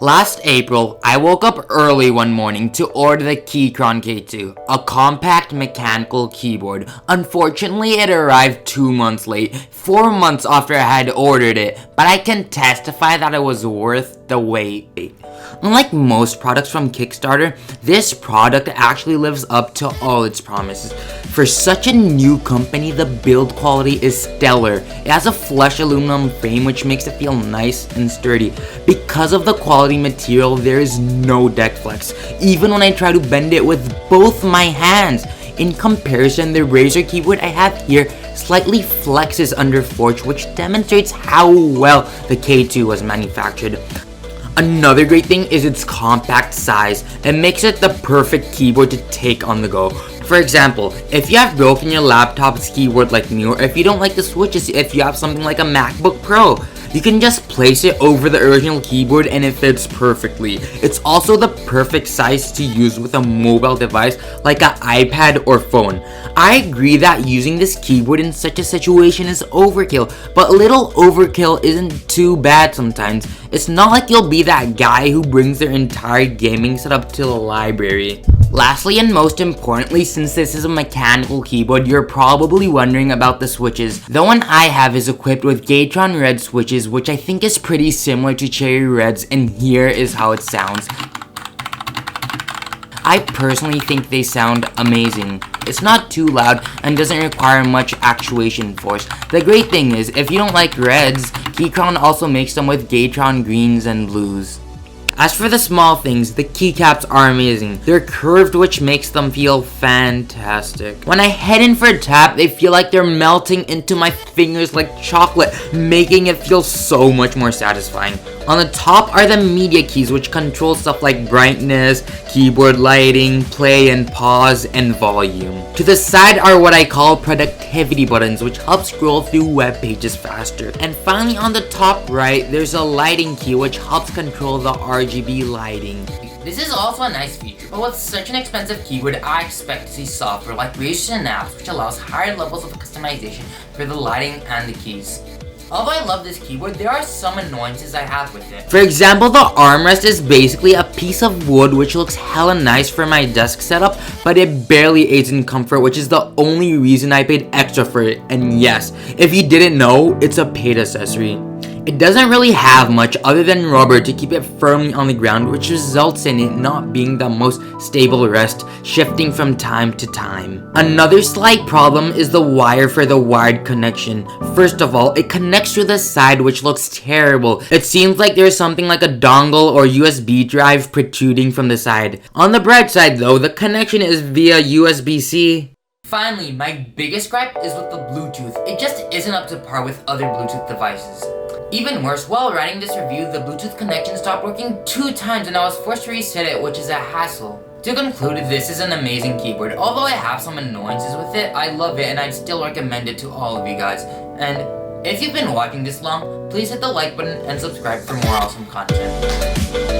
Last April, I woke up early one morning to order the Keychron K2, a compact mechanical keyboard. Unfortunately, it arrived 2 months late, 4 months after I had ordered it, but I can testify that it was worth the wait. Unlike most products from Kickstarter, this product actually lives up to all its promises. For such a new company, the build quality is stellar. It has a flush aluminum frame which makes it feel nice and sturdy. Because of the quality material, there is no deck flex, even when I try to bend it with both my hands. In comparison, the Razer keyboard I have here slightly flexes under force, which demonstrates how well the K2 was manufactured. Another great thing is its compact size. It makes it the perfect keyboard to take on the go. For example, if you have broken your laptop's keyboard like me, or if you don't like the switches, if you have something like a MacBook Pro, you can just place it over the original keyboard and it fits perfectly. It's also the perfect size to use with a mobile device like an iPad or phone. I agree that using this keyboard in such a situation is overkill, but a little overkill isn't too bad sometimes. It's not like you'll be that guy who brings their entire gaming setup to the library. Lastly and most importantly, since this is a mechanical keyboard, you're probably wondering about the switches. The one I have is equipped with Keychron Red switches, which I think is pretty similar to Cherry Red's, and here is how it sounds. I personally think they sound amazing. It's not too loud and doesn't require much actuation force. The great thing is, if you don't like reds, Keychron also makes them with Keychron greens and blues. As for the small things, the keycaps are amazing. They're curved, which makes them feel fantastic. When I head in for a tap, they feel like they're melting into my fingers like chocolate, making it feel so much more satisfying. On the top are the media keys, which control stuff like brightness, keyboard lighting, play and pause, and volume. To the side are what I call productivity buttons, which help scroll through web pages faster. And finally, on the top right, there's a lighting key, which helps control the RGB lighting. This is also a nice feature, but with such an expensive keyboard, I expect to see software like Razer Synapse, which allows higher levels of customization for the lighting and the keys. Although I love this keyboard, there are some annoyances I have with it. For example, the armrest is basically a piece of wood which looks hella nice for my desk setup, but it barely aids in comfort, which is the only reason I paid extra for it. And yes, if you didn't know, it's a paid accessory. It doesn't really have much other than rubber to keep it firmly on the ground, which results in it not being the most stable rest, shifting from time to time. Another slight problem is the wire for the wired connection. First of all, it connects to the side, which looks terrible. It seems like there's something like a dongle or USB drive protruding from the side. On the bright side though, the connection is via USB-C. Finally, my biggest gripe is with the Bluetooth. It just isn't up to par with other Bluetooth devices. Even worse, while writing this review, the Bluetooth connection stopped working 2 times and I was forced to reset it, which is a hassle. To conclude, this is an amazing keyboard. Although I have some annoyances with it, I love it and I'd still recommend it to all of you guys. And if you've been watching this long, please hit the like button and subscribe for more awesome content.